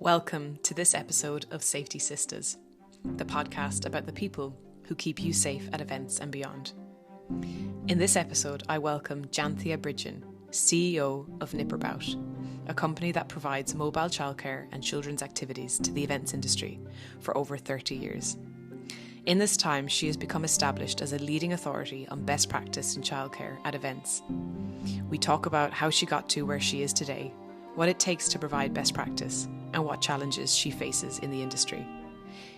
Welcome to this episode of Safety Sistas, the podcast about the people who keep you safe at events and beyond. In this episode, I welcome Janthea Bridgen, CEO of Nipperbout, a company that provides mobile childcare and children's activities to the events industry for over 30 years. In this time, she has become established as a leading authority on best practice in childcare at events. We talk about how she got to where she is today, what it takes to provide best practice, and what challenges she faces in the industry.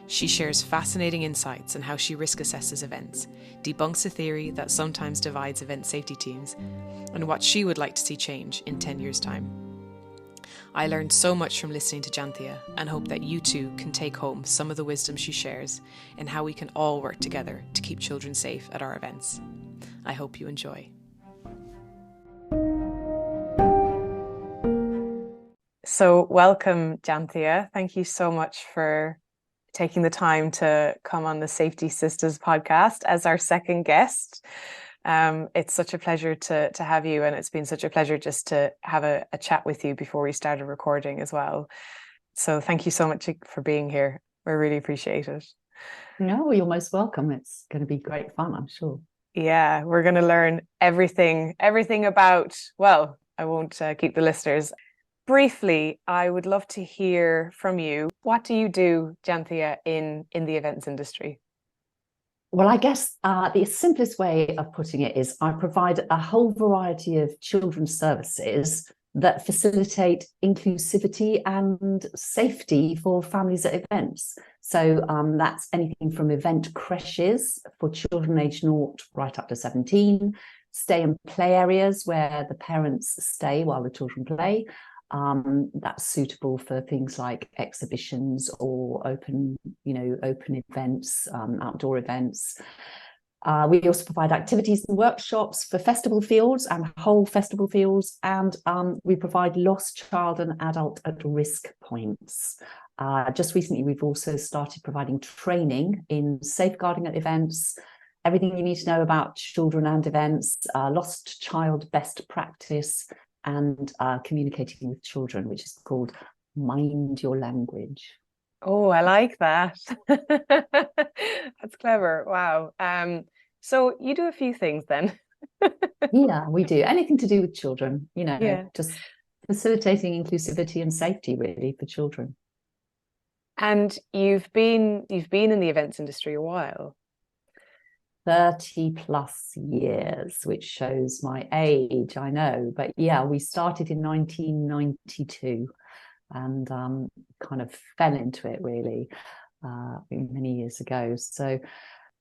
She shares fascinating insights on how she risk assesses events, debunks a theory that sometimes divides event safety teams, and what she would like to see change in 10 years' time. I learned so much from listening to Janthea and hope that you too can take home some of the wisdom she shares and how we can all work together to keep children safe at our events. I hope you enjoy. So welcome, Janthea. Thank you so much for taking the time to come on the Safety Sistas podcast as our second guest. It's such a pleasure to have you, and it's been such a pleasure just to have a chat with you before we started recording as well. So thank you so much for being here. We really appreciate it. No, you're most welcome. It's going to be great fun, I'm sure. Yeah, we're going to learn everything about, well, I won't keep the listeners. Briefly, I would love to hear from you. What do you do, Janthea, in the events industry? Well, I guess the simplest way of putting it is I provide a whole variety of children's services that facilitate inclusivity and safety for families at events. So that's anything from event creches for children aged 0 right up to 17, stay and play areas where the parents stay while the children play. That's suitable for things like exhibitions or open events, outdoor events. We also provide activities and workshops for festival fields and whole festival fields, and we provide lost child and adult at risk points. Just recently, we've also started providing training in safeguarding at events, everything you need to know about children and events, lost child best practice, and communicating with children, which is called Mind Your Language. Oh, I like that. That's clever. Wow. So you do a few things then. Yeah, we do. Anything to do with children, just facilitating inclusivity and safety really for children. And you've been in the events industry a while. 30 plus years, which shows my age, I know. But yeah, we started in 1992 and kind of fell into it really many years ago. So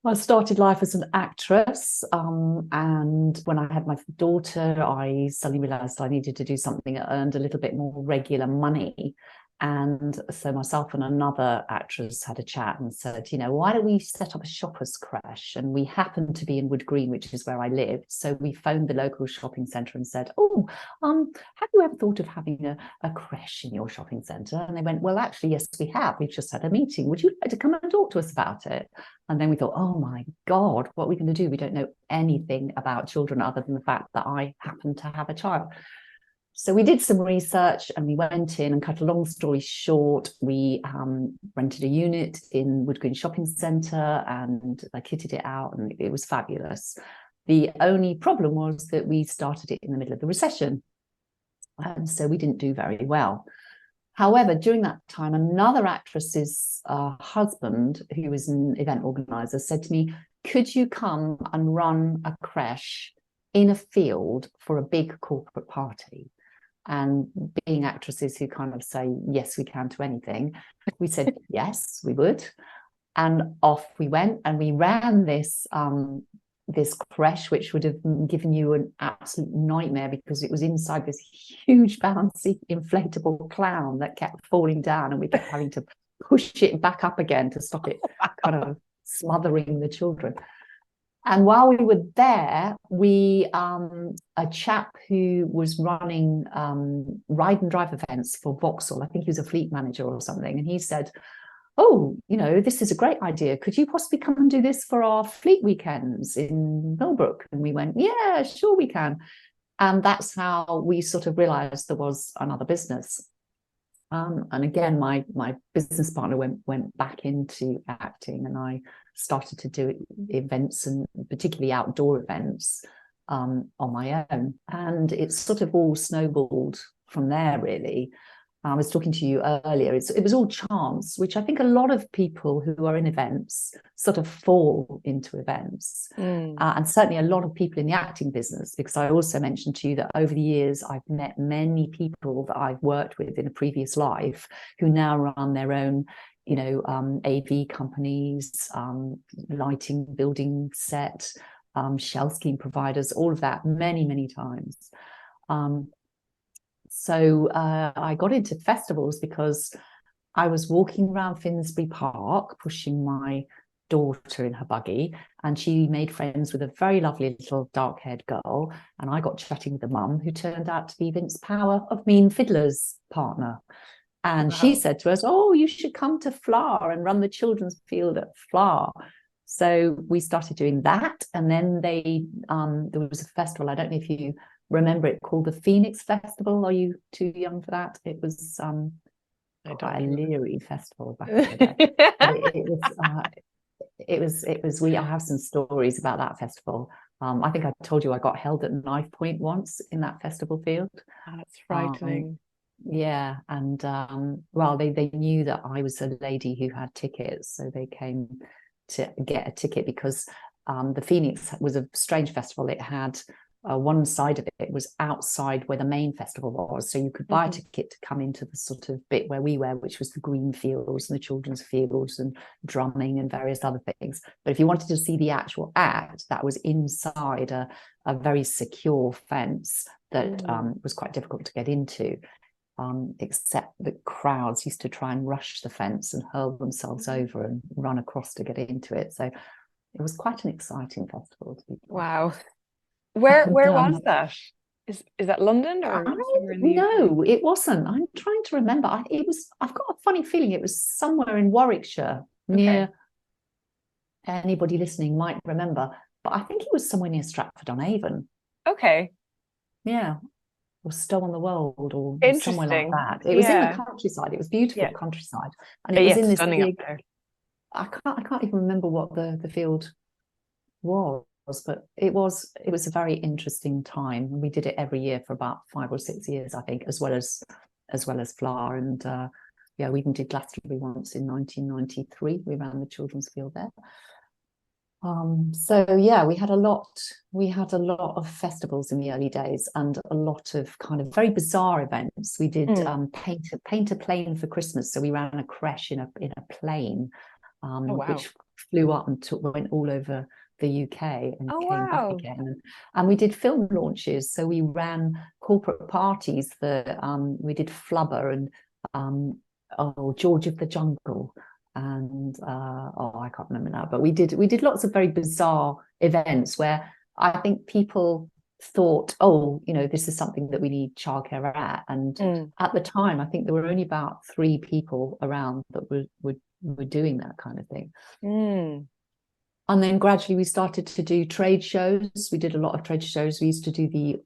I started life as an actress, and when I had my daughter, I suddenly realised I needed to do something that earned a little bit more regular money. And so myself and another actress had a chat and said, why don't we set up a shoppers creche? And we happened to be in Wood Green, which is where I lived. So we phoned the local shopping centre and said, have you ever thought of having a creche in your shopping centre? And they went, well, actually, yes, we have. We've just had a meeting. Would you like to come and talk to us about it? And then we thought, oh my God, what are we going to do? We don't know anything about children other than the fact that I happen to have a child. So we did some research and we went in, and cut a long story short, we rented a unit in Wood Green Shopping Centre and I kitted it out, and it was fabulous. The only problem was that we started it in the middle of the recession, and so we didn't do very well. However, during that time, another actress's husband, who was an event organiser, said to me, could you come and run a creche in a field for a big corporate party? And being actresses who kind of say, yes, we can to anything, we said, yes, we would. And off we went, and we ran this creche, which would have given you an absolute nightmare because it was inside this huge bouncy inflatable clown that kept falling down, and we kept having to push it back up again to stop it kind of smothering the children. And while we were there, a chap who was running ride and drive events for Vauxhall, I think he was a fleet manager or something, and he said, oh, this is a great idea. Could you possibly come and do this for our fleet weekends in Millbrook? And we went, yeah, sure we can. And that's how we sort of realised there was another business. And again, my business partner went back into acting, and I started to do events, and particularly outdoor events, on my own. And it sort of all snowballed from there, really. I was talking to you earlier. It was all chance, which I think a lot of people who are in events sort of fall into events. And certainly a lot of people in the acting business, because I also mentioned to you that over the years, I've met many people that I've worked with in a previous life who now run their own, AV companies, lighting, building set, shell scheme providers, all of that many, many times. So I got into festivals because I was walking around Finsbury Park, pushing my daughter in her buggy, and she made friends with a very lovely little dark-haired girl, and I got chatting with the mum, who turned out to be Vince Power of Mean Fiddler's partner. And she said to us, "Oh, you should come to Flower and run the children's field at Flower." So we started doing that, and then there was a festival, I don't know if you remember it, called the Phoenix Festival. Are you too young for that? It was quite a leery festival back in the day. I have some stories about that festival. I think I told you I got held at knife point once in that festival field. Oh, that's frightening. Yeah, and well, they knew that I was a lady who had tickets, so they came to get a ticket, because the Phoenix was a strange festival. It had one side of it was outside where the main festival was, so you could buy a ticket to come into the sort of bit where we were, which was the green fields and the children's fields and drumming and various other things. But if you wanted to see the actual act, that was inside a very secure fence that was quite difficult to get into, except that crowds used to try and rush the fence and hurl themselves over and run across to get into it. So it was quite an exciting festival to be part. Wow. Where was that? Is that London or somewhere in the UK? No, it wasn't. I'm trying to remember. I've got a funny feeling it was somewhere in Warwickshire, near, anybody listening might remember, but I think it was somewhere near Stratford-on-Avon. Okay. Yeah. Or Stow-on-the-Wold, or somewhere like that. It was in the countryside. It was beautiful countryside. And it was in this stunning big, up there. I can't even remember what the field was, but it was a very interesting time. We did it every year for about 5 or 6 years, I think, as well as Flower. And we even did Glastonbury once in 1993. We ran the children's field there. So yeah, we had a lot of festivals in the early days, and a lot of kind of very bizarre events. We did paint a plane for Christmas. So we ran a creche in a plane, which flew up and went all over the UK and came back again. And we did film launches. So we ran corporate parties for we did Flubber and George of the Jungle. And I can't remember now, but we did lots of very bizarre events where I think people thought, this is something that we need childcare at. And at the time, I think there were only about 3 people around that were doing that kind of thing. And then gradually we started to do trade shows. We did a lot of trade shows. We used to do the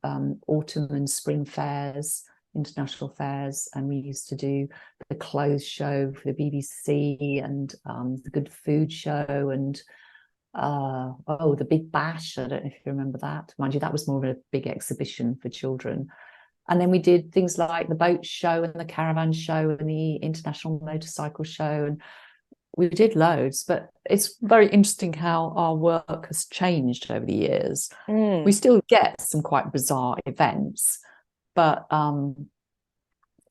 autumn and spring fairs, international fairs, and we used to do the clothes show for the BBC, and the Good Food Show, and the Big Bash. I don't know if you remember that. Mind you, that was more of a big exhibition for children. And then we did things like the boat show and the caravan show and the international motorcycle show, and we did loads. But it's very interesting how our work has changed over the years. We still get some quite bizarre events. But, for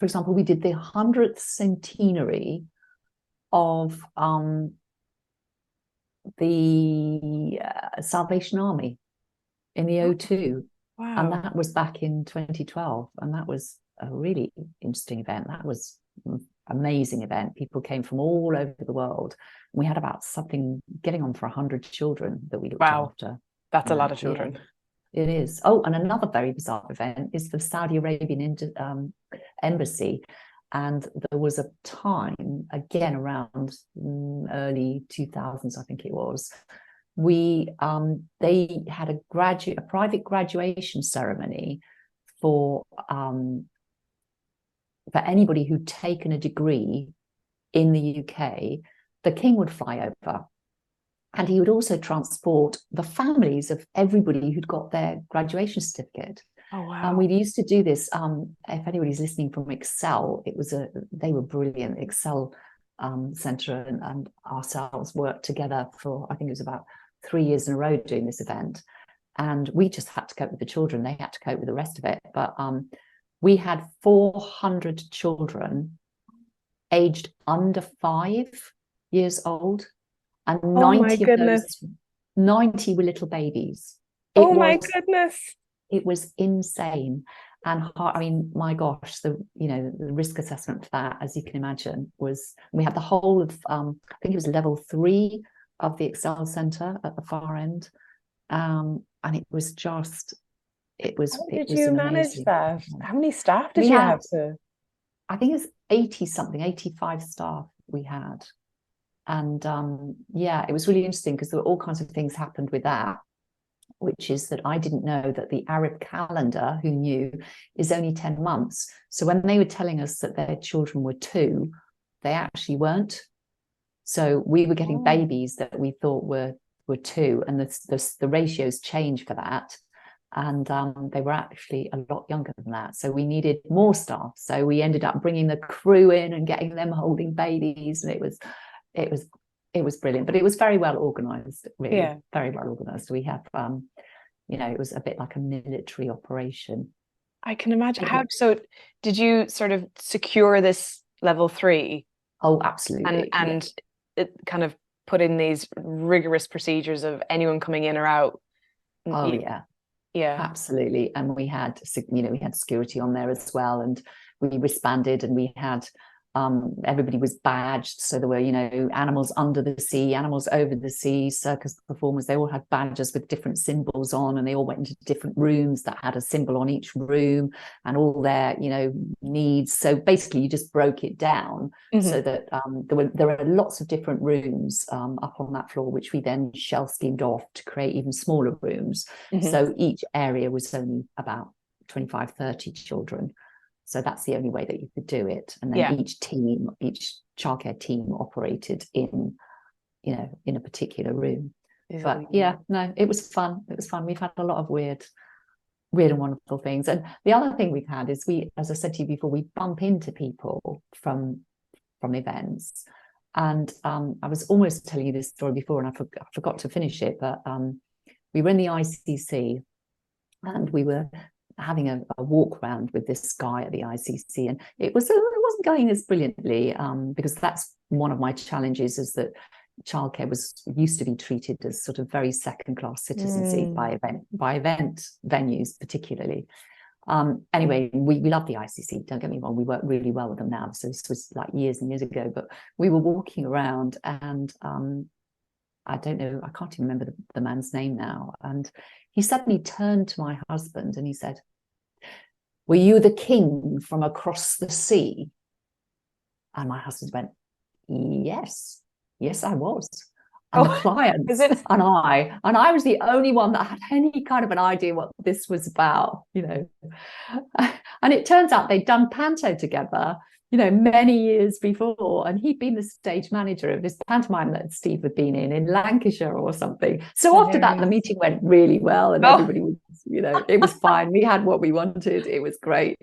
example, we did the 100th centenary of the Salvation Army in the O2. Wow. And that was back in 2012. And that was a really interesting event. That was an amazing event. People came from all over the world. We had about getting on for 100 children that we looked after. That's a lot of children. Yeah. It is. Oh, and another very bizarre event is the Saudi Arabian embassy. And there was a time, again, around early 2000s, I think it was, they had a private graduation ceremony for for anybody who'd taken a degree in the UK, the king would fly over. And he would also transport the families of everybody who'd got their graduation certificate. Oh, wow. And we used to do this. If anybody's listening from Excel, they were brilliant. Excel Centre and ourselves worked together for, I think it was about 3 years in a row doing this event. And we just had to cope with the children. They had to cope with the rest of it. But we had 400 children aged under 5 years old. And 90 of those, 90 were little babies. My goodness. It was insane. And I mean, my gosh, the risk assessment for that, as you can imagine, was, we had the whole of, I think it was level 3 of the Excel Centre at the far end. And it was just, How did you manage that? How many staff did you have to? I think it's 80 something, 85 staff we had. And it was really interesting because there were all kinds of things happened with that, which is that I didn't know that the Arab calendar, who knew, is only 10 months. So when they were telling us that their children were 2, they actually weren't. So we were getting babies that we thought were 2, and the ratios changed for that. And they were actually a lot younger than that. So we needed more staff. So we ended up bringing the crew in and getting them holding babies. And it was brilliant, but it was very well organized, really. Very well organized. We have, it was a bit like a military operation. I can imagine. So did you sort of secure this level 3? Oh, absolutely. And it kind of put in these rigorous procedures of anyone coming in or out. Oh, yeah, absolutely. And we had security on there as well, and we wristbanded, and we had everybody was badged. So there were, animals under the sea, animals over the sea, circus performers. They all had badges with different symbols on, and they all went into different rooms that had a symbol on each room and all their, needs. So basically, you just broke it down so that there are lots of different rooms up on that floor, which we then shell schemed off to create even smaller rooms. So each area was only about 25, 30 children. So that's the only way that you could do it. And then each childcare team operated in a particular room. But it was fun. It was fun. We've had a lot of weird and wonderful things. And the other thing we've had is as I said to you before, we bump into people from events. And I was almost telling you this story before, and I forgot to finish it. But we were in the ICC, and we were having a walk around with this guy at the ICC, and it wasn't going as brilliantly because that's one of my challenges, is that childcare used to be treated as sort of very second-class citizenry by event venues particularly. Anyway, we love the ICC, don't get me wrong, we work really well with them now, so this was like years and years ago, but we were walking around, and I don't know, I can't even remember the man's name now, and he suddenly turned to my husband and he said, "Were you the king from across the sea?" And my husband went, yes, I was. And the clients and I was the only one that had any kind of an idea what this was about, And it turns out they'd done panto together, many years before, and he'd been the stage manager of this pantomime that Steve had been in Lancashire or something. So after that, the meeting went really well, and everybody was, it was fine. We had what we wanted. It was great.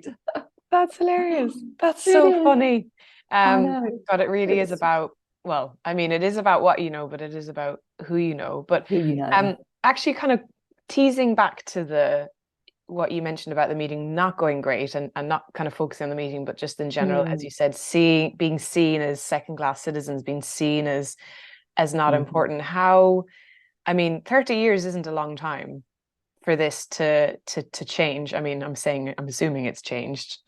That's hilarious. That's so funny. God, it really is about, well, I mean, it is about what you know, but it is about who you know. But who you know. Actually kind of teasing back to what you mentioned about the meeting not going great, and not kind of focusing on the meeting, but just in general, as you said, being seen as second-class citizens, being seen as not important. How, I mean, 30 years isn't a long time for this to change. I mean, I'm assuming it's changed.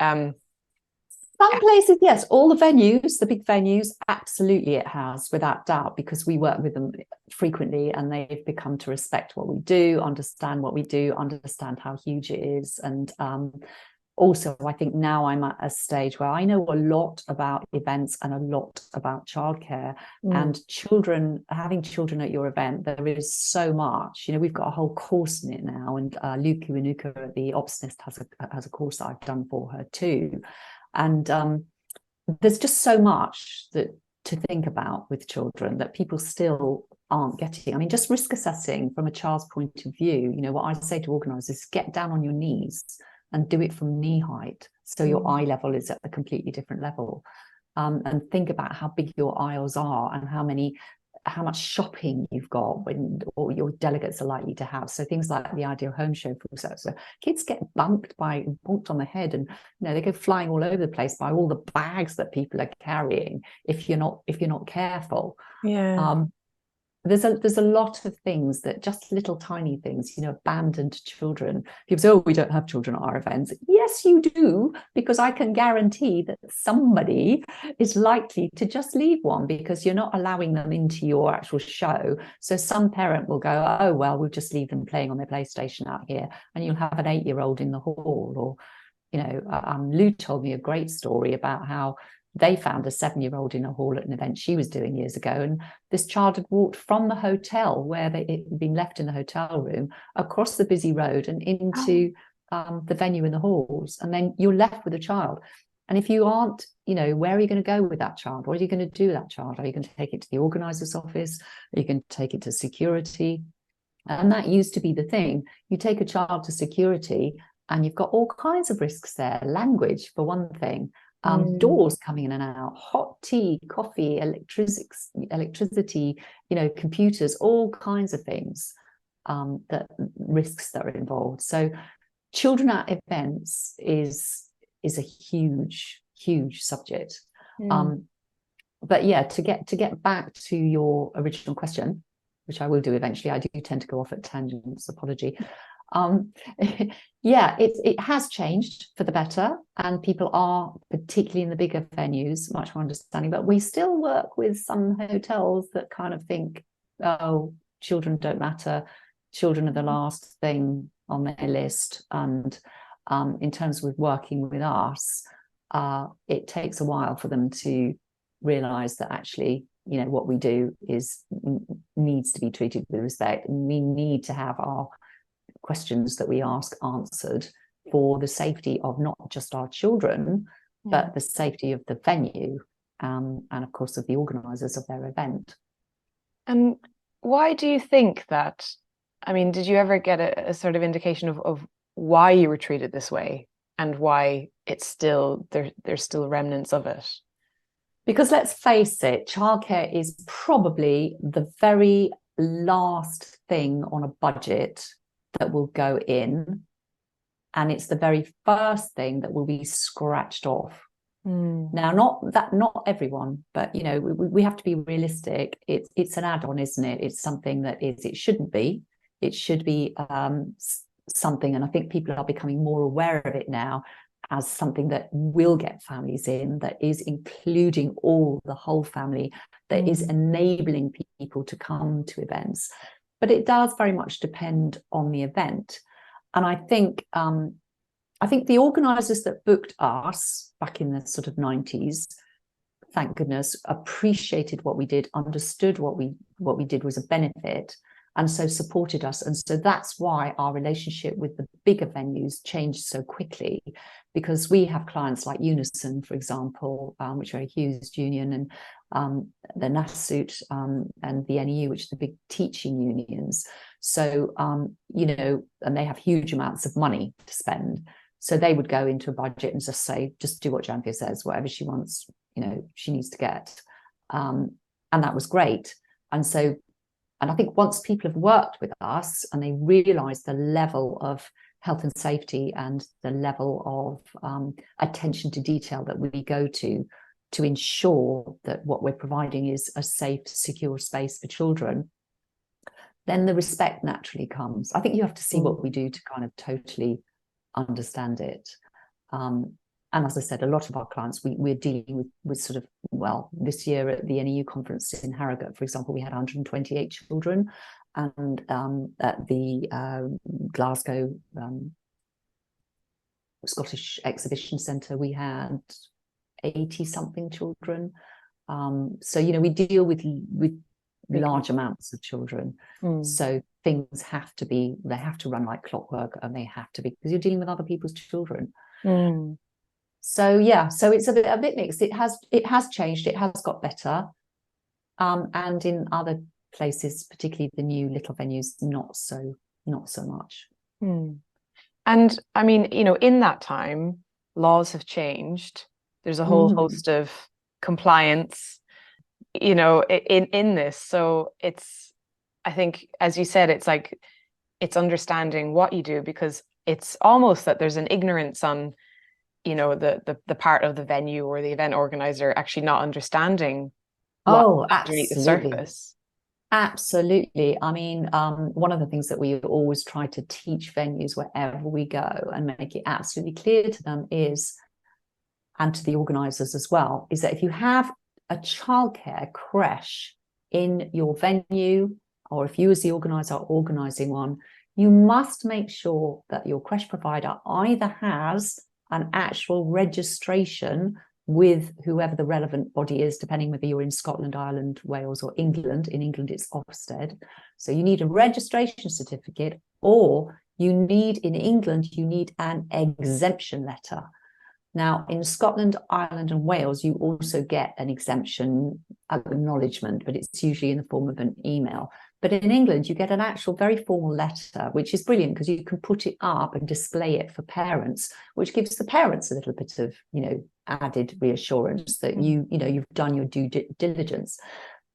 Some places, yes, all the venues, the big venues, absolutely it has, without doubt, because we work with them frequently, and they've become to respect what we do, understand what we do, understand how huge it is. And also, I think now I'm at a stage where I know a lot about events and a lot about childcare and having children at your event. There is so much, we've got a whole course in it now, and Luku Inuka at the Ops Nest has a course I've done for her too. And there's just so much that to think about with children that people still aren't getting. I mean, just risk assessing from a child's point of view, what I say to organisers is get down on your knees and do it from knee height, so your eye level is at a completely different level, and think about how big your aisles are and how much shopping you've got or your delegates are likely to have. So things like the Ideal Home Show, for example, so kids get bumped on the head, and they go flying all over the place by all the bags that people are carrying if you're not careful. Yeah. There's a lot of things that just little tiny things, abandoned children. People say, oh, we don't have children at our events. Yes, you do, because I can guarantee that somebody is likely to just leave one because you're not allowing them into your actual show. So some parent will go, oh, well, we'll just leave them playing on their PlayStation out here, and you'll have an 8-year-old in the hall. Or, Lou told me a great story about how they found a 7-year-old in a hall at an event she was doing years ago, and this child had walked from the hotel where they had been left in the hotel room across the busy road and into the venue in the halls, and then you're left with a child. And if you aren't, where are you going to go with that child? What are you going to do with that child? Are you going to take it to the organizer's office? Are you going to take it to security? And that used to be the thing. You take a child to security and you've got all kinds of risks there. Language, for one thing. Doors coming in and out, hot tea, coffee, electricity, computers, all kinds of things, that risks that are involved. So children at events is a huge subject. But yeah, to get back to your original question, which I will do eventually, I do tend to go off at tangents, apology. Yeah, it has changed for the better, and people are, particularly in the bigger venues, much more understanding. But we still work with some hotels that kind of think, oh, children don't matter, children are the last thing on their list. And in terms of working with us, it takes a while for them to realize that actually, what we do needs to be treated with respect, and we need to have our questions that we ask answered for the safety of not just our children, but the safety of the venue, and of course of the organisers of their event. And why do you think that? I mean, did you ever get a sort of indication of why you were treated this way, and why it's still there's still remnants of it? Because let's face it, childcare is probably the very last thing on a budget that will go in, and it's the very first thing that will be scratched off. Now, not everyone, but we have to be realistic. It's an add-on, isn't it? It's something that it shouldn't be. It should be something, and I think people are becoming more aware of it now as something that will get families in, that is including the whole family, that is enabling people to come to events. But it does very much depend on the event. And I think the organisers that booked us back in the sort of 90s, thank goodness, appreciated what we did, understood what we did was a benefit, and so supported us. And so that's why our relationship with the bigger venues changed so quickly, because we have clients like Unison, for example, which are a huge union, and the NASUT and the NEU, which are the big teaching unions. So, and they have huge amounts of money to spend. So they would go into a budget and just say, just do what Janthea says, whatever she wants, she needs to get. And that was great. And I think once people have worked with us and they realise the level of health and safety and the level of attention to detail that we go to ensure that what we're providing is a safe, secure space for children, then the respect naturally comes. I think you have to see what we do to kind of totally understand it. And as I said, a lot of our clients, we're dealing with sort of, well, this year at the NEU conference in Harrogate, for example, we had 128 children. And at the Glasgow Scottish Exhibition Centre, we had 80-something children. So, we deal with large amounts of children. So things have to run like clockwork, and they have to be, because you're dealing with other people's children. So yeah, so it's a bit mixed. It has changed. It has got better. And in other places, particularly the new little venues, not so much. And I mean, you know, in that time, laws have changed. There's a whole host of compliance, you know, in this. So it's, I think, as you said, it's like it's understanding what you do, because it's almost that there's an ignorance on, you know, the part of the venue or the event organizer actually not understanding what's Oh, underneath the absolutely. surface. Absolutely. I mean, one of the things that we always try to teach venues wherever we go and make it absolutely clear to them is, and to the organisers as well, is that if you have a childcare creche in your venue, or if you as the organiser are organising one, you must make sure that your creche provider either has an actual registration with whoever the relevant body is, depending whether you're in Scotland, Ireland, Wales, or England. In England, it's Ofsted. So you need a registration certificate, or in England, you need an exemption letter. Now, in Scotland, Ireland, and Wales, you also get an exemption acknowledgement, but it's usually in the form of an email. But in England, you get an actual very formal letter, which is brilliant because you can put it up and display it for parents, which gives the parents a little bit of, you know, added reassurance that you've done your due diligence.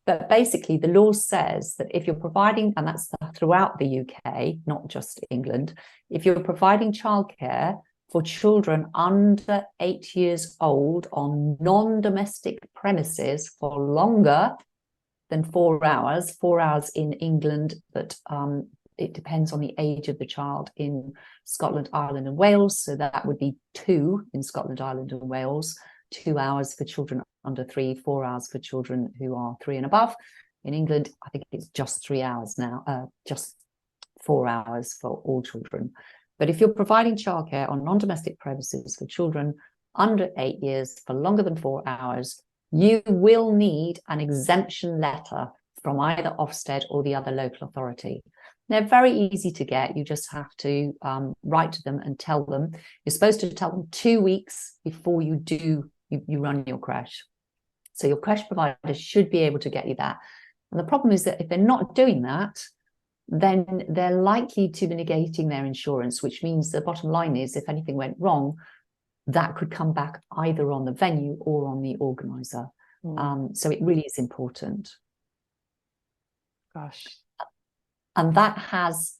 But basically, the law says that if you're providing, and that's throughout the UK, not just England, if you're providing childcare for children under 8 years old on non-domestic premises for longer than 4 hours. 4 hours in England, but it depends on the age of the child in Scotland, Ireland, and Wales. So that would be 2 in Scotland, Ireland, and Wales. 2 hours for children under 3, 4 hours for children who are 3 and above. In England, I think it's just 3 hours now, just 4 hours for all children. But if you're providing childcare on non-domestic premises for children under 8 years for longer than 4 hours, you will need an exemption letter from either Ofsted or the other local authority. They're very easy to get. You just have to write to them and tell them. You're supposed to tell them 2 weeks before you run your creche. So your creche provider should be able to get you that. And the problem is that if they're not doing that, then they're likely to be negating their insurance, which means the bottom line is, if anything went wrong, that could come back either on the venue or on the organizer. So it really is important. Gosh. And that has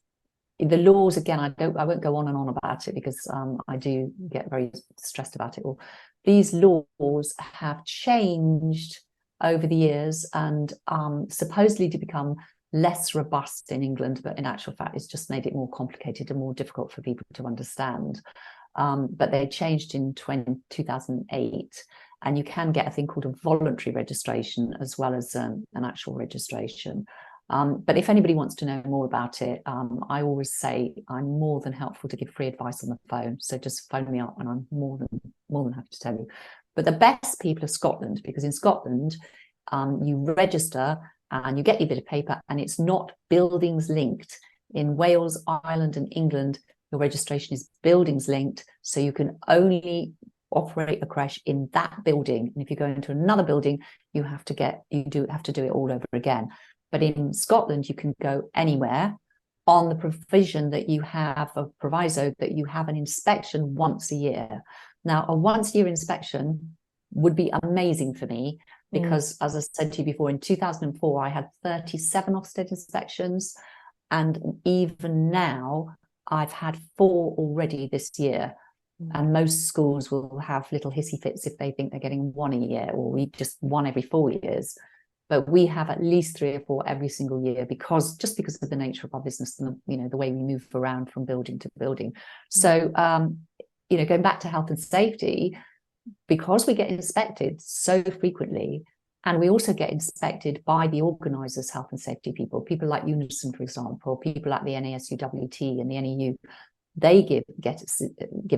the laws, again, I won't go on and on about it because I do get very stressed about it all. These laws have changed over the years and supposedly to become less robust in England, but in actual fact, it's just made it more complicated and more difficult for people to understand. But they changed in 2008, and you can get a thing called a voluntary registration as well as an actual registration. But if anybody wants to know more about it, I always say I'm more than helpful to give free advice on the phone. So just phone me up and I'm more than happy to tell you. But the best people are Scotland, because in Scotland, you register and you get your bit of paper and it's not buildings linked. In Wales, Ireland, and England, your registration is buildings linked. So you can only operate a creche in that building. And if you go into another building, you have to do it all over again. But in Scotland, you can go anywhere on the provision that you have a proviso that you have an inspection once a year. Now, a once-a-year inspection would be amazing for me because, as I said to you before, in 2004, I had 37 Ofsted inspections. And even now, I've had 4 already this year. And most schools will have little hissy fits if they think they're getting 1 a year, or we just 1 every 4 years. But we have at least 3 or 4 every single year because of the nature of our business and the way we move around from building to building. So going back to health and safety, because we get inspected so frequently, and we also get inspected by the organisers, health and safety people like Unison, for example, people like the NASUWT and the NEU. They give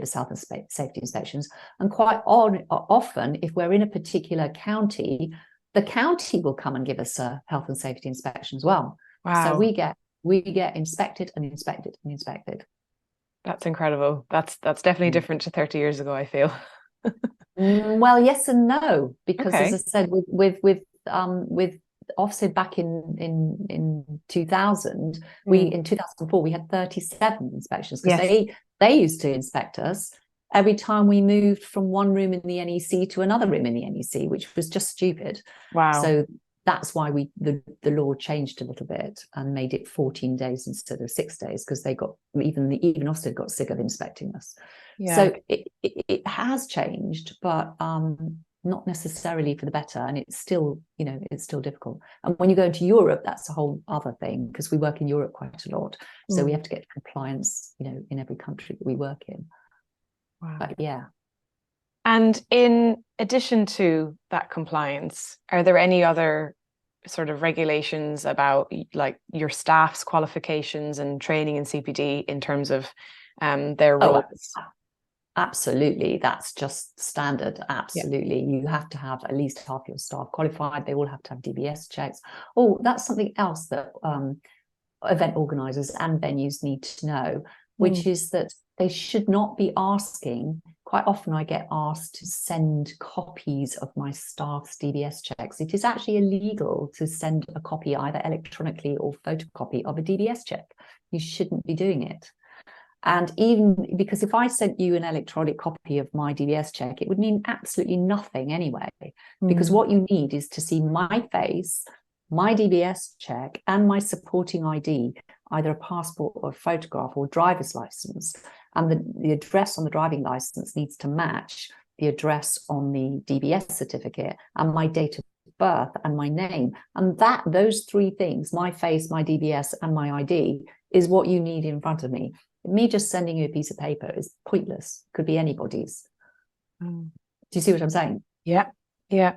us health and safety inspections, and quite often, if we're in a particular county, the county will come and give us a health and safety inspection as well. Wow. So we get inspected and inspected and inspected. That's incredible. That's definitely different to 30 years ago, I feel. Well, yes and no, because as I Okay. said, with Ofsted back in 2000, we Mm. in 2004 we had 37 inspections because Yes. they used to inspect us every time we moved from one room in the NEC to another room in the NEC, which was just stupid. Wow. So that's why the law changed a little bit and made it 14 days instead of 6 days, because they got even Ofsted got sick of inspecting us. Yeah. So it has changed, but not necessarily for the better. And it's still, it's still difficult. And when you go into Europe, that's a whole other thing, because we work in Europe quite a lot. So we Mm. have to get compliance, in every country that we work in. Wow. But yeah. And in addition to that compliance, are there any other sort of regulations about like your staff's qualifications and training in CPD in terms of their Oh, roles? absolutely. That's just standard. Yeah. Absolutely. You have to have at least half your staff qualified. They all have to have DBS checks. Oh, that's something else that event organisers and venues need to know, which Mm. is that they should not be asking. Quite often I get asked to send copies of my staff's DBS checks. It is actually illegal to send a copy either electronically or photocopy of a DBS check. You shouldn't be doing it. And even because if I sent you an electronic copy of my DBS check, it would mean absolutely nothing anyway, because Mm. what you need is to see my face, my DBS check, and my supporting ID, either a passport or a photograph or driver's license. And the address on the driving license needs to match the address on the DBS certificate, and my date of birth and my name. And those three things, my face, my DBS, and my ID, is what you need in front of me. Me just sending you a piece of paper is pointless. Could be anybody's. Mm. Do you see what I'm saying? Yeah. Yeah.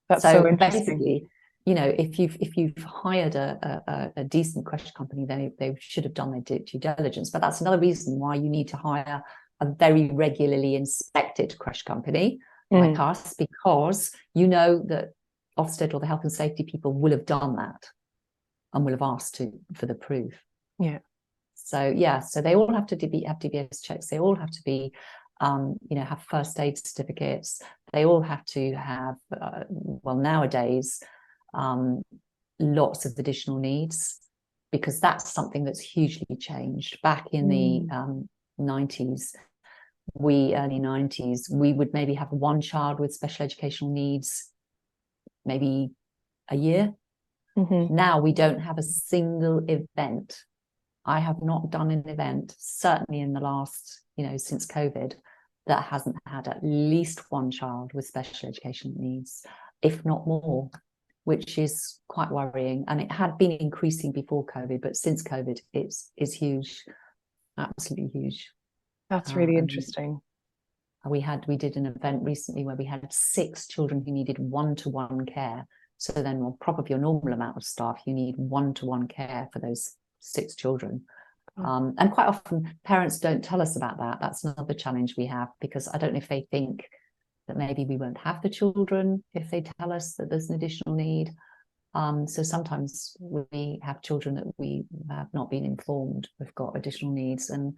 That's So so interesting. basically, if you've hired a decent crash company, then they should have done their due diligence. But that's another reason why you need to hire a very regularly inspected crash company like Mm. us, because you know that Ofsted or the health and safety people will have done that and will have asked for the proof. Yeah. So yeah, so they all have to have DBS checks. They all have to be, have first aid certificates. They all have to have, well, nowadays, lots of additional needs, because that's something that's hugely changed. Back in the Mm. 90s, early 90s, we would maybe have one child with special educational needs, maybe a year. Mm-hmm. Now we don't have a single event. I have not done an event, certainly in the last, since COVID, that hasn't had at least one child with special educational needs, if not more, which is quite worrying. And it had been increasing before COVID, but since COVID, it's huge, absolutely huge. That's really And interesting. we did an event recently where we had 6 children who needed one-to-one care. So then on top of your normal amount of staff, you need one-to-one care for those 6 children. Oh. And quite often parents don't tell us about that. That's another challenge we have, because I don't know if they think that maybe we won't have the children if they tell us that there's an additional need. So sometimes we have children that we have not been informed we've got additional needs, and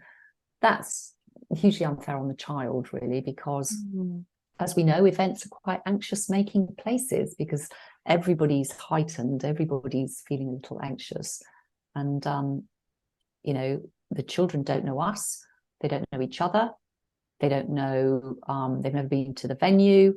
that's hugely unfair on the child, really, because Mm. as we know, events are quite anxious making places, because everybody's heightened, everybody's feeling a little anxious. And the children don't know us, they don't know each other, they don't know, they've never been to the venue,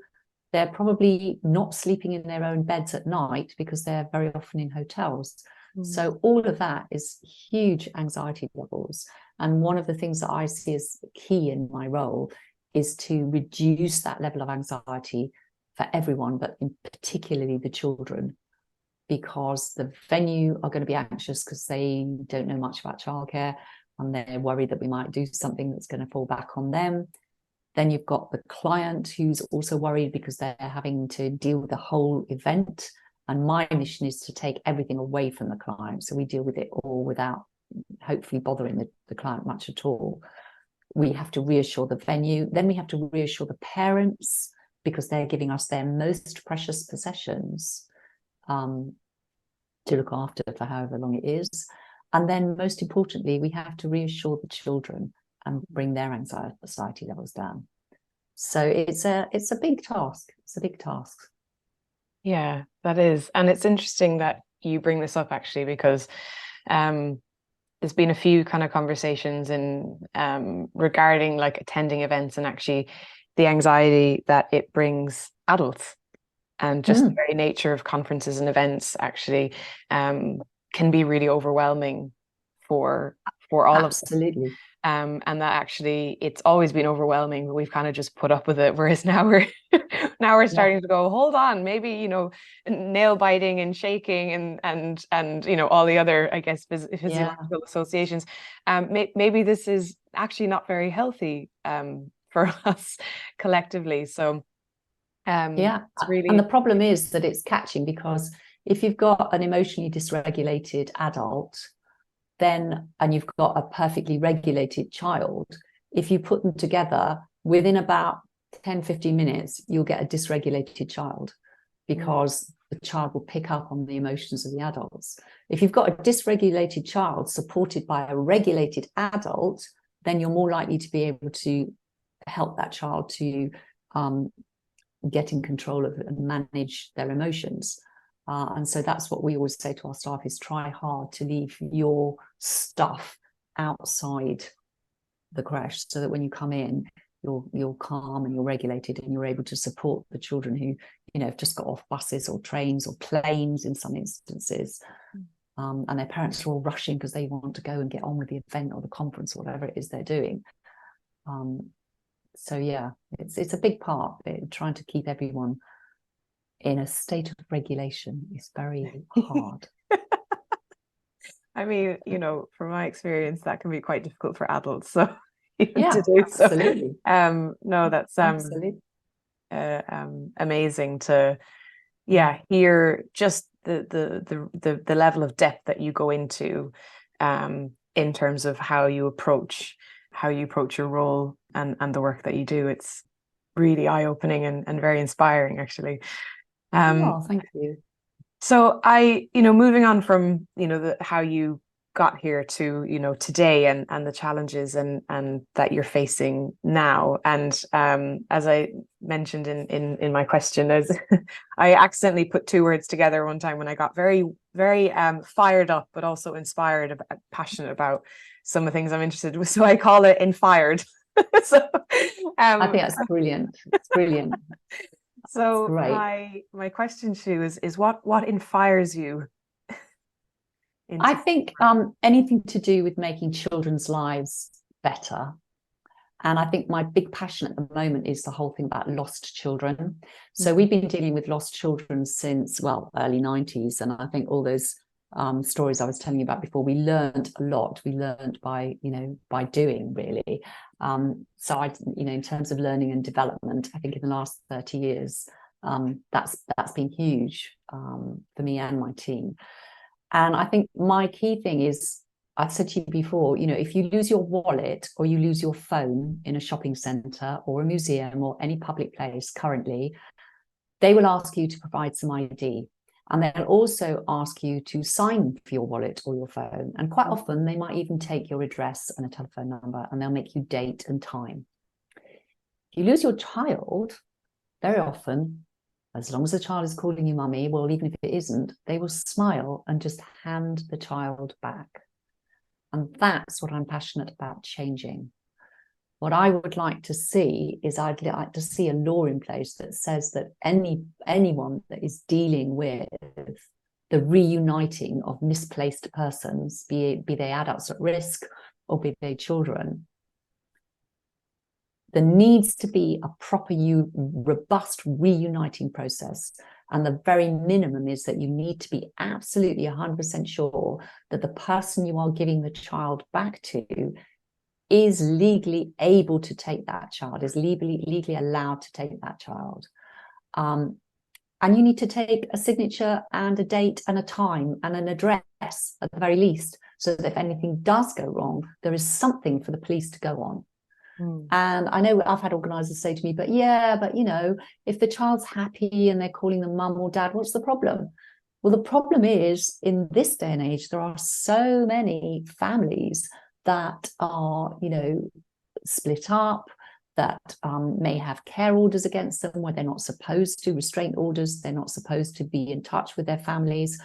they're probably not sleeping in their own beds at night because they're very often in hotels. Mm. So all of that is huge anxiety levels. And one of the things that I see as key in my role is to reduce that level of anxiety for everyone, but in particularly the children, because the venue are going to be anxious because they don't know much about childcare, and they're worried that we might do something that's going to fall back on them. Then you've got the client who's also worried because they're having to deal with the whole event. And my mission is to take everything away from the client. So we deal with it all without hopefully bothering the client much at all. We have to reassure the venue. Then we have to reassure the parents, because they're giving us their most precious possessions to look after for however long it is. And then most importantly, we have to reassure the children and bring their anxiety levels down. So it's a big task. It's a big task. Yeah, that is. And it's interesting that you bring this up, actually, because there's been a few kind of conversations in regarding like attending events and actually the anxiety that it brings adults, and just the very nature of conferences and events actually can be really overwhelming for all of us. Absolutely. And that actually it's always been overwhelming, but we've kind of just put up with it. Whereas now we're starting to go, hold on, maybe, you know, nail biting and shaking and you know, all the other, I guess, physiological associations. Maybe this is actually not very healthy for us collectively. So it's really, and the problem is that it's catching, because if you've got an emotionally dysregulated adult, then, and you've got a perfectly regulated child, if you put them together, within about 10-15 minutes, you'll get a dysregulated child, because the child will pick up on the emotions of the adults. If you've got a dysregulated child supported by a regulated adult, then you're more likely to be able to help that child to get in control of and manage their emotions. And so that's what we always say to our staff, is try hard to leave your stuff outside the crash, so that when you come in, you're calm and you're regulated, and you're able to support the children who, you know, have just got off buses or trains or planes in some instances. And their parents are all rushing because they want to go and get on with the event or the conference or whatever it is they're doing. So yeah, it's a big part. Trying to keep everyone in a state of regulation is very hard. I mean, you know, from my experience, that can be quite difficult for adults. So yeah, to do absolutely. So. No, that's absolutely. Amazing to hear just the level of depth that you go into in terms of how you approach your role and the work that you do. It's really eye-opening and very inspiring, actually. Thank you. So moving on from, you know, how you got here to, you know, today and the challenges and that you're facing now. And as I mentioned in my question, as I accidentally put two words together one time when I got very, very fired up, but also inspired, passionate about some of the things I'm interested in. So I call it infired. So I think that's brilliant. It's brilliant. So my question to you is what inspires you? I think anything to do with making children's lives better. And I think my big passion at the moment is the whole thing about lost children. So we've been dealing with lost children since, well, early 90s. And I think all those stories I was telling you about before, we learned a lot. We learned by doing, really. So in terms of learning and development, I think in the last 30 years, that's been huge for me and my team. And I think my key thing is, I've said to you before, you know, if you lose your wallet or you lose your phone in a shopping centre or a museum or any public place currently, they will ask you to provide some ID. And they'll also ask you to sign for your wallet or your phone. And quite often they might even take your address and a telephone number, and they'll make you date and time. If you lose your child, very often, as long as the child is calling you mummy, well, even if it isn't, they will smile and just hand the child back. And that's what I'm passionate about changing. What I would like to see is, I'd like to see a law in place that says that anyone that is dealing with the reuniting of misplaced persons, be they adults at risk or be they children, there needs to be a proper, robust reuniting process. And the very minimum is that you need to be absolutely 100% sure that the person you are giving the child back to is legally able to take that child, is legally allowed to take that child. And you need to take a signature and a date and a time and an address at the very least, so that if anything does go wrong, there is something for the police to go on. And I know I've had organisers say to me, but you know, if the child's happy and they're calling them mum or dad, what's the problem? Well, the problem is, in this day and age, there are so many families that are, you know, split up, that may have care orders against them where they're not supposed to, restraint orders, they're not supposed to be in touch with their families.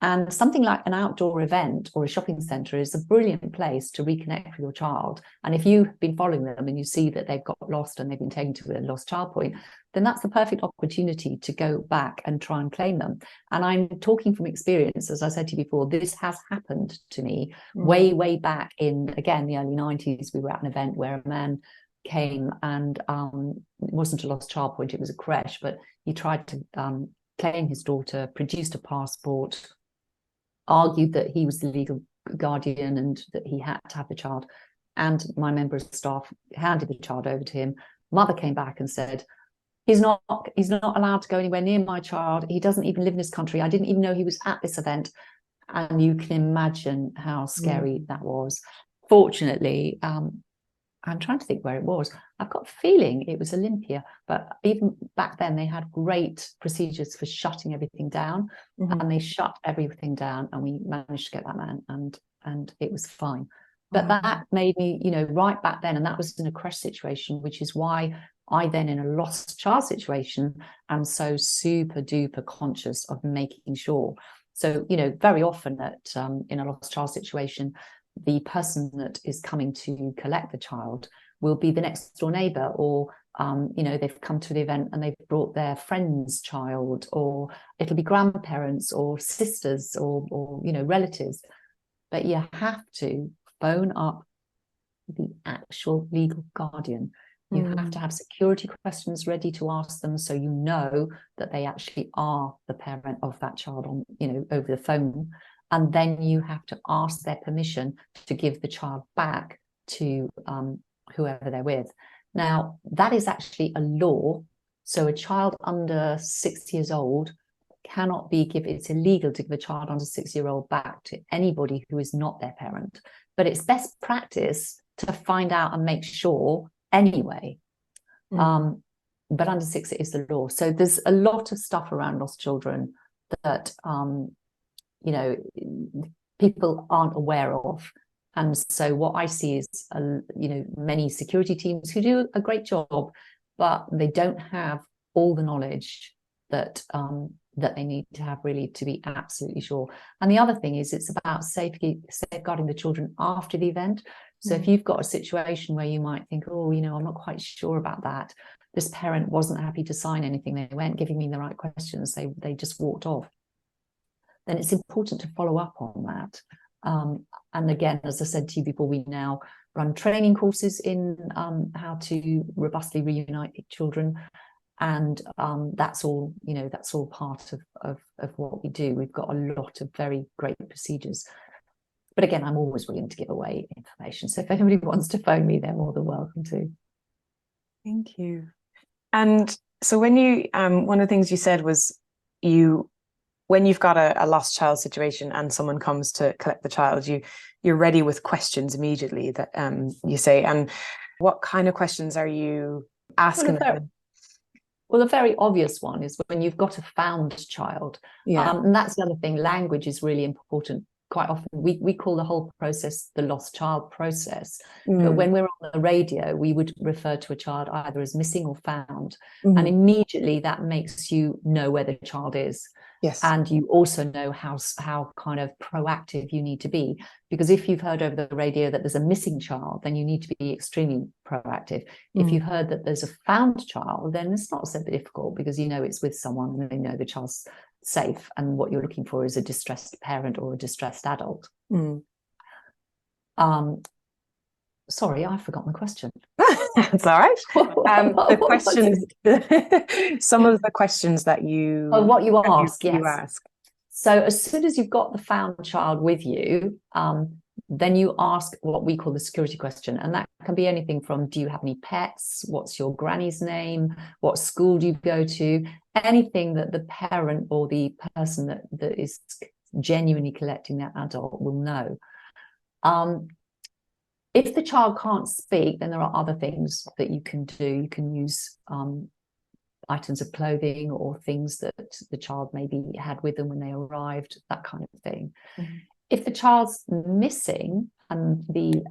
And something like an outdoor event or a shopping centre is a brilliant place to reconnect with your child. And if you've been following them and you see that they've got lost and they've been taken to a lost child point, then that's the perfect opportunity to go back and try and claim them. And I'm talking from experience, as I said to you before, this has happened to me way back in, again, the early 90s. We were at an event where a man came and it wasn't a lost child point, it was a creche, but he tried to claim his daughter, produced a passport, argued that he was the legal guardian and that he had to have the child. And my member of staff handed the child over to him. Mother came back and said, he's not allowed to go anywhere near my child. He doesn't even live in this country. I didn't even know he was at this event. And you can imagine how scary that was. Fortunately, I'm trying to think where it was. I've got a feeling it was Olympia, but even back then they had great procedures for shutting everything down, and they shut everything down, and we managed to get that man, and it was fine. But that made me, right back then, and that was in a creche situation, which is why I then, in a lost child situation, am so super duper conscious of making sure. So, very often in a lost child situation, the person that is coming to collect the child will be the next door neighbour, or they've come to the event and they've brought their friend's child, or it'll be grandparents or sisters or relatives. But you have to phone up the actual legal guardian. You have to have security questions ready to ask them, so you know that they actually are the parent of that child on over the phone. And then you have to ask their permission to give the child back to whoever they're with. Now, that is actually a law. So a child under 6 years old cannot be given, it's illegal to give a child under 6-year-old back to anybody who is not their parent. But it's best practice to find out and make sure anyway. But under 6, it is the law. So there's a lot of stuff around lost children that people aren't aware of. And so what I see is many security teams who do a great job, but they don't have all the knowledge that they need to have, really, to be absolutely sure. And the other thing is, it's about safeguarding the children after the event. So if you've got a situation where you might think, I'm not quite sure about that, this parent wasn't happy to sign anything, they weren't giving me the right questions, they just walked off, then it's important to follow up on that. And again, as I said to you before, we now run training courses in how to robustly reunite children. And that's all part of what we do. We've got a lot of very great procedures. But again, I'm always willing to give away information. So if anybody wants to phone me, they're more than welcome to. Thank you. And so when you, one of the things you said was when you've got a lost child situation and someone comes to collect the child, you're ready with questions immediately that you say. And what kind of questions are you asking them? Well, the very obvious one is when you've got a found child. And that's the other thing. Language is really important. Quite often we call the whole process the lost child process. But when we're on the radio, we would refer to a child either as missing or found. And immediately that makes you know where the child is. Yes. And you also know how kind of proactive you need to be. Because if you've heard over the radio that there's a missing child, then you need to be extremely proactive. If you've heard that there's a found child, then it's not so difficult, because it's with someone and they know the child's safe, and what you're looking for is a distressed parent or a distressed adult. Sorry, I've forgotten the question. That's all right. The questions, some of the questions that what you ask, yes. You ask. So as soon as you've got the found child with you, then you ask what we call the security question. And that can be anything from, do you have any pets? What's your granny's name? What school do you go to? Anything that the parent or the person that is genuinely collecting that adult will know. If the child can't speak, then there are other things that you can do. You can use items of clothing or things that the child maybe had with them when they arrived, that kind of thing. If the child's missing and the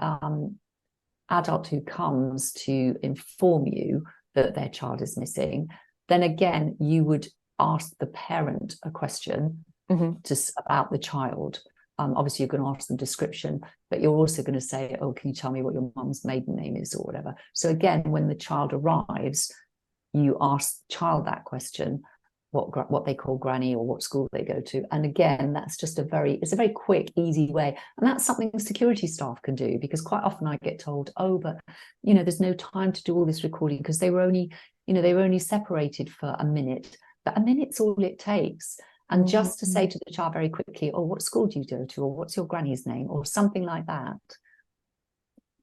adult who comes to inform you that their child is missing, then again, you would ask the parent a question about the child. Obviously, you're going to ask them description, but you're also going to say, oh, can you tell me what your mum's maiden name is or whatever? So again, when the child arrives, you ask the child that question, what they call granny or what school they go to. And again, that's just it's a very quick, easy way. And that's something security staff can do, because quite often I get told, oh, but, there's no time to do all this recording because they were only separated for a minute. But a minute's all it takes. And just to say to the child very quickly, oh, what school do you go to? Or what's your granny's name? Or something like that.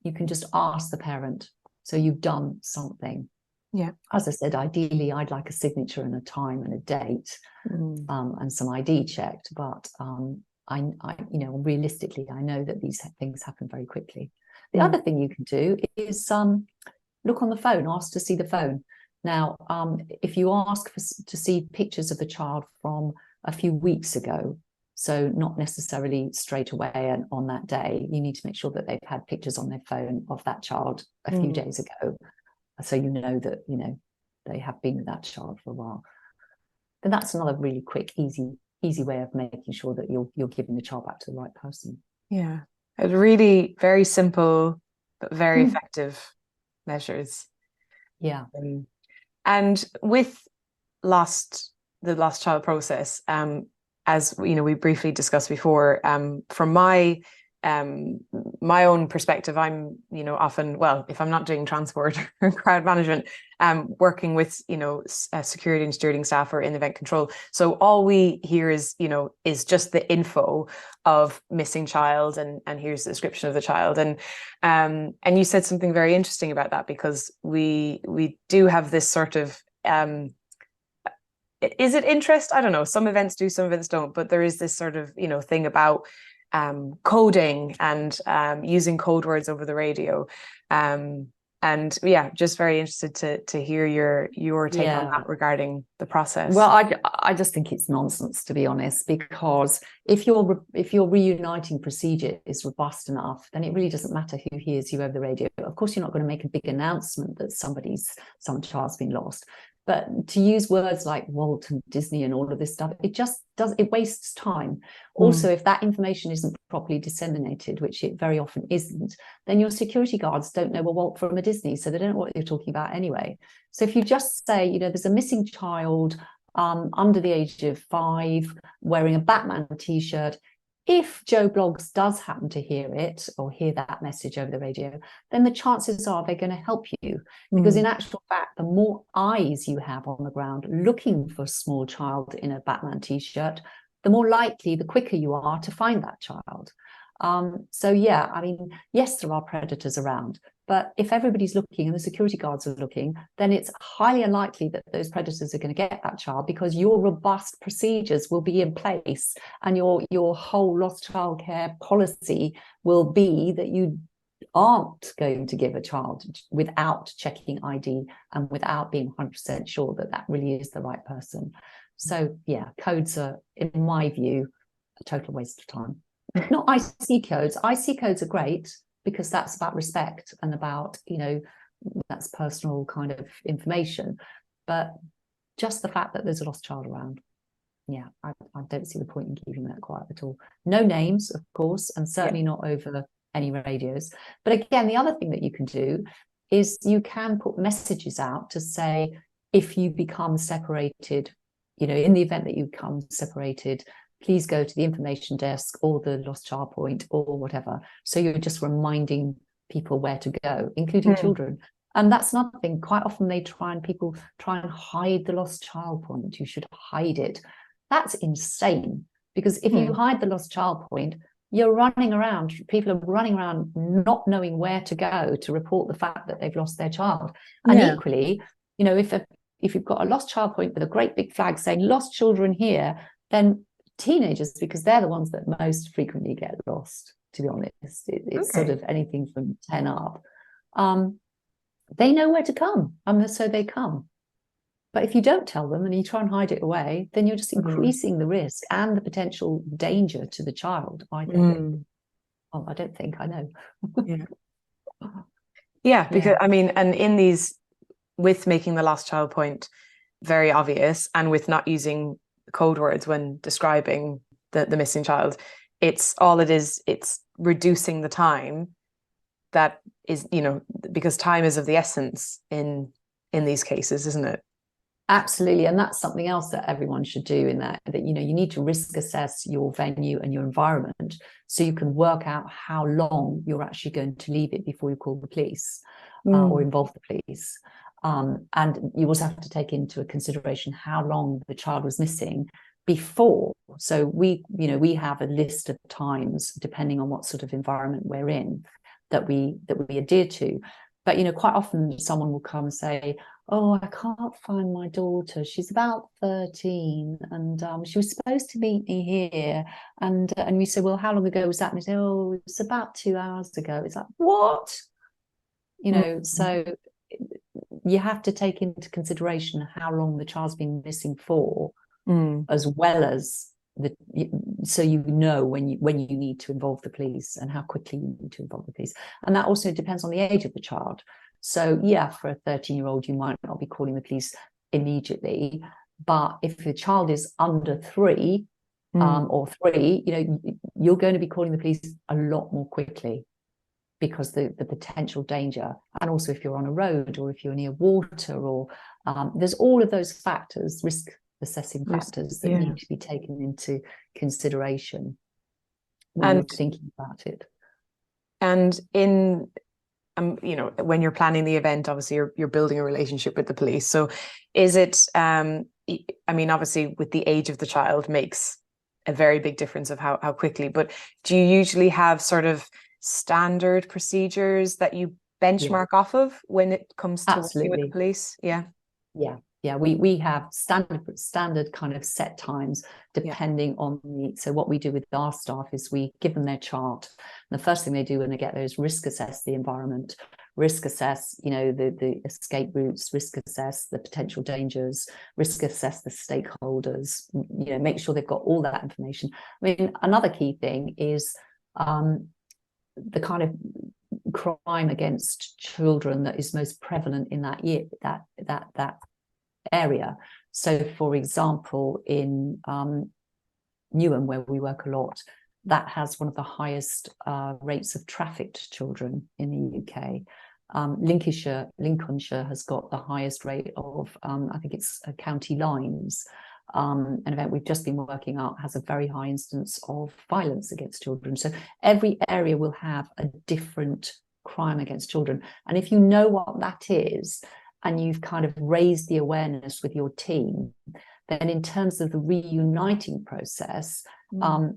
You can just ask the parent. So you've done something. Yeah. As I said, ideally, I'd like a signature and a time and a date, and some ID checked. But I realistically, I know that these things happen very quickly. The other thing you can do is look on the phone, ask to see the phone. Now, if you ask to see pictures of the child from a few weeks ago, so not necessarily straight away and on that day, you need to make sure that they've had pictures on their phone of that child a few days ago. So you know that, they have been with that child for a while. Then that's another really quick, easy way of making sure that you're giving the child back to the right person. Yeah. It's really very simple, but very effective measures. Yeah. And with the lost child process, as we briefly discussed before, from my own perspective, I'm often, well, if I'm not doing transport or crowd management, working with security and stewarding staff or in event control. So all we hear is just the info of missing child, and here's the description of the child, and you said something very interesting about that, because we do have this sort of is it interest? I don't know. Some events do, some events don't, but there is this sort of thing about coding and using code words over the radio, and yeah, just very interested to hear your take on that regarding the process. Well, I just think it's nonsense, to be honest, because if your reuniting procedure is robust enough, then it really doesn't matter who hears you over the radio. Of course, you're not going to make a big announcement that some child's been lost. But to use words like Walt and Disney and all of this stuff, it wastes time. Also, if that information isn't properly disseminated, which it very often isn't, then your security guards don't know a Walt from a Disney, so they don't know what you're talking about anyway. So if you just say, there's a missing child under the age of 5 wearing a Batman t-shirt, if Joe Bloggs does happen to hear it or hear that message over the radio, then the chances are they're going to help you. Because in actual fact, the more eyes you have on the ground looking for a small child in a Batman t-shirt, the more likely, the quicker you are to find that child. So yeah, I mean, yes, there are predators around, but if everybody's looking and the security guards are looking, then it's highly unlikely that those predators are going to get that child, because your robust procedures will be in place, and your whole lost child care policy will be that you aren't going to give a child without checking ID and without being 100% sure that that really is the right person. So yeah, codes are, in my view, a total waste of time. Not IC codes. IC codes are great because that's about respect and about, that's personal kind of information. But just the fact that there's a lost child around, yeah, I don't see the point in keeping that quiet at all. No names, of course, and certainly not over any radios. But again, the other thing that you can do is you can put messages out to say, if you become separated, in the event that you become separated, please go to the information desk or the lost child point or whatever. So you're just reminding people where to go, including children. And that's another thing. Quite often people try and hide the lost child point. You should hide it. That's insane, because if you hide the lost child point, you're running around. People are running around not knowing where to go to report the fact that they've lost their child. And equally, if you've got a lost child point with a great big flag saying lost children here, then teenagers, because they're the ones that most frequently get lost, to be honest, it's sort of anything from 10 up, they know where to come, and so they come. But if you don't tell them and you try and hide it away, then you're just increasing the risk and the potential danger to the child, I think. I don't think, I know. Yeah, because I mean, and in these, with making the lost child point very obvious, and with not using code words when describing the missing child, it's reducing the time that is, because time is of the essence in these cases, isn't it? Absolutely. And that's something else that everyone should do, in that you need to risk assess your venue and your environment, so you can work out how long you're actually going to leave it before you call the police or involve the police. And you also have to take into consideration how long the child was missing before. So we have a list of times, depending on what sort of environment we're in, that we adhere to. But quite often someone will come and say, oh, I can't find my daughter. She's about 13 and she was supposed to meet me here. And we say, well, how long ago was that? And they say, oh, it's about 2 hours ago. It's like, what? So you have to take into consideration how long the child's been missing for, as well as so when you need to involve the police and how quickly you need to involve the police. And that also depends on the age of the child. So for a 13-year-old, you might not be calling the police immediately, but if the child is under 3 or 3, you're going to be calling the police a lot more quickly, because the potential danger, and also if you're on a road or if you're near water, or there's all of those factors, risk assessing factors that need to be taken into consideration when you're thinking about it. And in when you're planning the event, obviously you're building a relationship with the police. So is it obviously with the age of the child makes a very big difference of how quickly, but do you usually have sort of standard procedures that you benchmark off of when it comes to working with the police? We have standard kind of set times, depending on so what we do with our staff is we give them their chart. And the first thing they do when they get there is risk assess the environment, risk assess the escape routes, risk assess the potential dangers, risk assess the stakeholders, make sure they've got all that information. I mean, another key thing is the kind of crime against children that is most prevalent in that area. So, for example, in Newham, where we work a lot, that has one of the highest rates of trafficked children in the UK. Lincolnshire has got the highest rate of, I think it's county lines. An event we've just been working out has a very high instance of violence against children. So every area will have a different crime against children. And if you know what that is, and you've kind of raised the awareness with your team, then in terms of the reuniting process, your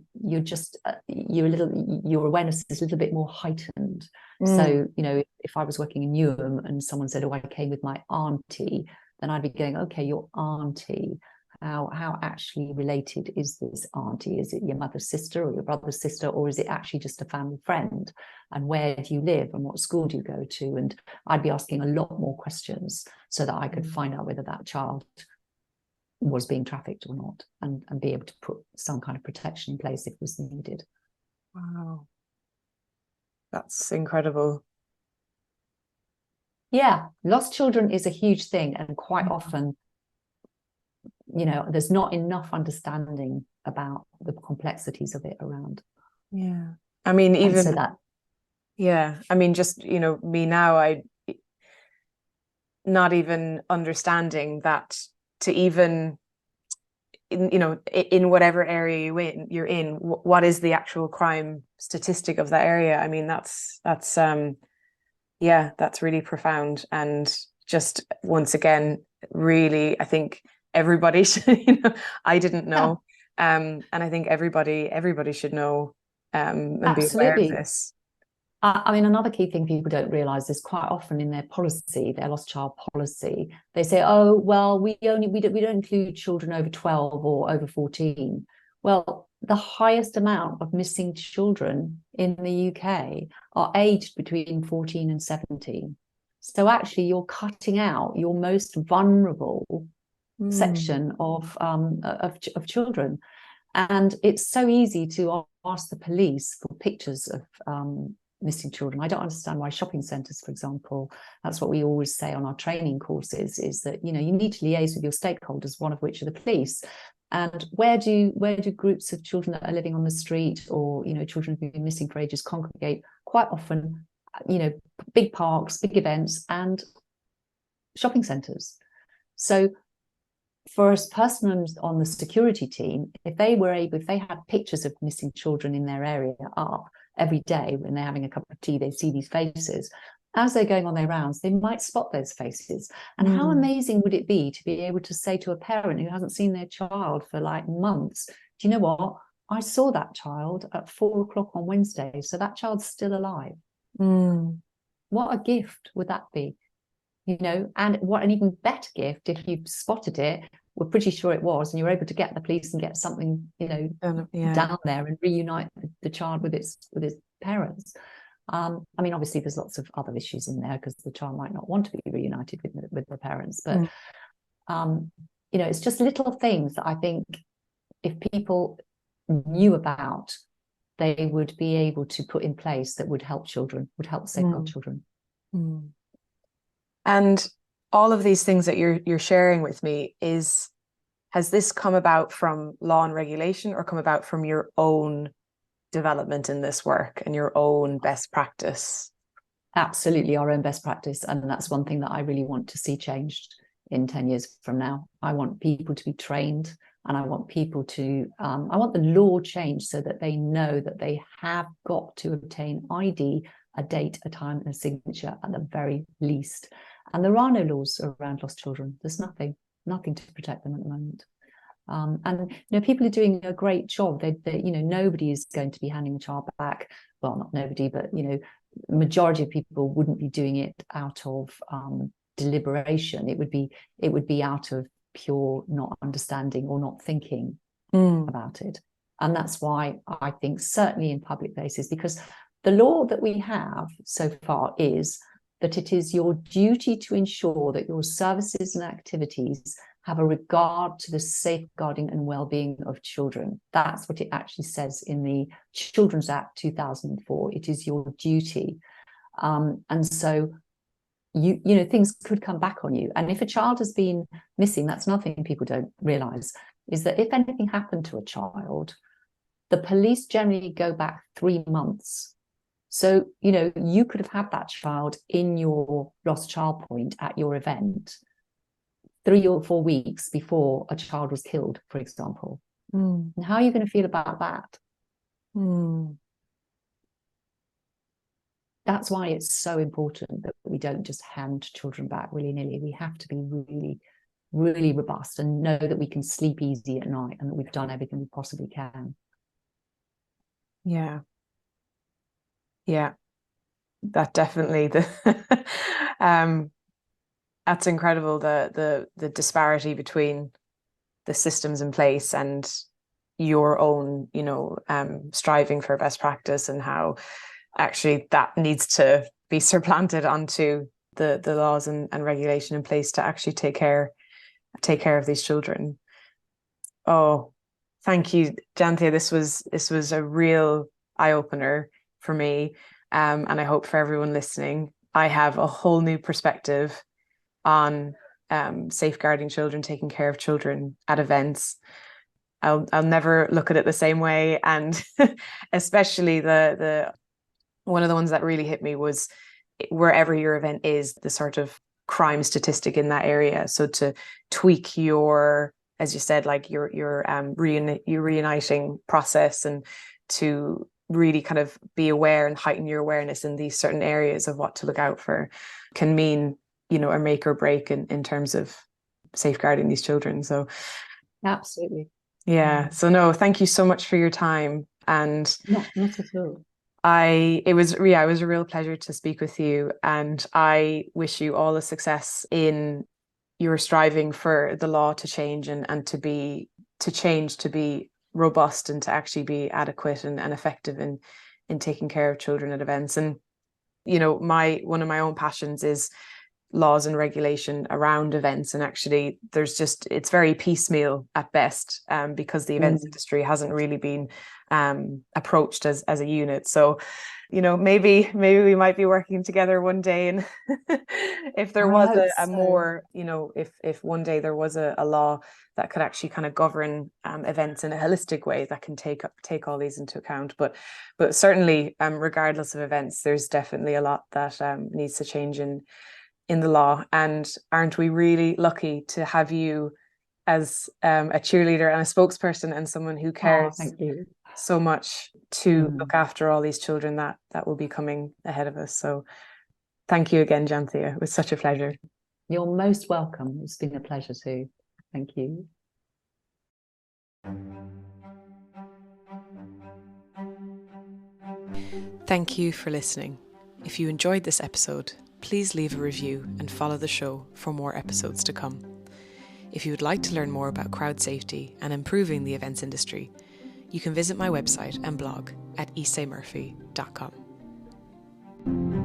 awareness is a little bit more heightened. So, if I was working in Newham and someone said, oh, I came with my auntie, then I'd be going, okay, your auntie, how actually related is this auntie? Is it your mother's sister or your brother's sister, or is it actually just a family friend? And where do you live and what school do you go to? And I'd be asking a lot more questions so that I could find out whether that child was being trafficked or not, and be able to put some kind of protection in place if it was needed. Wow. That's incredible. Yeah, lost children is a huge thing, and quite often there's not enough understanding about the complexities of it around. I mean, even so that I mean, just me now, I not even understanding that, to even in whatever area you're in, what is the actual crime statistic of that area? I mean, that's really profound, and just once again, really, I think everybody should, I didn't know, and I think everybody should know and be aware of this. I mean, another key thing people don't realise is quite often in their policy, their lost child policy, they say, oh, well, we don't include children over 12 or over 14. Well, the highest amount of missing children in the UK are aged between 14 and 17. So actually, you're cutting out your most vulnerable section of children. And it's so easy to ask the police for pictures of missing children. I don't understand why shopping centres, for example, that's what we always say on our training courses, is that, you need to liaise with your stakeholders, one of which are the police. And where do groups of children that are living on the street, or children who've been missing for ages, congregate? Quite often, big parks, big events, and shopping centres. So for a person on the security team, if they had pictures of missing children in their area up every day when they're having a cup of tea, they see these faces. As they're going on their rounds, they might spot those faces. And how amazing would it be to be able to say to a parent who hasn't seen their child for like months, do you know what? I saw that child at 4:00 on Wednesday, so that child's still alive. What a gift would that be? And what an even better gift if you spotted it, we're pretty sure it was, and you were able to get the police and get something, down there and reunite the child with its parents. I mean, obviously, there's lots of other issues in there because the child might not want to be reunited with their parents. But, it's just little things that I think if people knew about, they would be able to put in place that would help children, would help safeguard children. And all of these things that you're sharing with me, has this come about from law and regulation, or come about from your own development in this work and your own best practice? Absolutely, our own best practice. And that's one thing that I really want to see changed in 10 years from now. I want people to be trained, and I want people to, I want the law changed so that they know that they have got to obtain ID, a date, a time, and a signature at the very least. And there are no laws around lost children. There's nothing to protect them at the moment. And people are doing a great job. They nobody is going to be handing a child back. Well, not nobody, but the majority of people wouldn't be doing it out of deliberation. It would be out of pure not understanding or not thinking about it. And that's why I think certainly in public places, because the law that we have so far is that it is your duty to ensure that your services and activities have a regard to the safeguarding and well-being of children. That's what it actually says in the Children's Act 2004. It is your duty. And so things could come back on you. And if a child has been missing, that's nothing people don't realise, is that if anything happened to a child, the police generally go back 3 months. So, you could have had that child in your lost child point at your event 3 or 4 weeks before a child was killed, for example. And how are you going to feel about that? That's why it's so important that we don't just hand children back willy-nilly. We have to be really, really robust and know that we can sleep easy at night and that we've done everything we possibly can. Yeah. That definitely that's incredible, the disparity between the systems in place and your own striving for best practice, and how actually that needs to be supplanted onto the laws and regulation in place to actually take care of these children. Oh, thank you, Janthea. This was a real eye-opener for me, and I hope for everyone listening. I have a whole new perspective on safeguarding children, taking care of children at events. I'll never look at it the same way, and especially the one of the ones that really hit me was wherever your event is, the sort of crime statistic in that area. So to tweak your, as you said, like your reuniting process, and to really kind of be aware and heighten your awareness in these certain areas of what to look out for, can mean, a make or break in terms of safeguarding these children. So absolutely. Yeah. So no, thank you so much for your time. And not at all. it was a real pleasure to speak with you, and I wish you all the success in your striving for the law to change and to be robust, and to actually be adequate and effective in taking care of children at events. And one of my own passions is laws and regulation around events, and actually it's very piecemeal at best, because the events industry hasn't really been approached as a unit. So, maybe we might be working together one day, and if there was a more, if one day there was a law that could actually kind of govern events in a holistic way that can take all these into account. But certainly, regardless of events, there's definitely a lot that needs to change in the law. And aren't we really lucky to have you as a cheerleader and a spokesperson and someone who cares so much to look after all these children that will be coming ahead of us. So thank you again, Janthea. It was such a pleasure. You're most welcome. It's been a pleasure too. Thank you. Thank you for listening. If you enjoyed this episode, please leave a review and follow the show for more episodes to come. If you would like to learn more about crowd safety and improving the events industry, you can visit my website and blog at issehmurphy.com.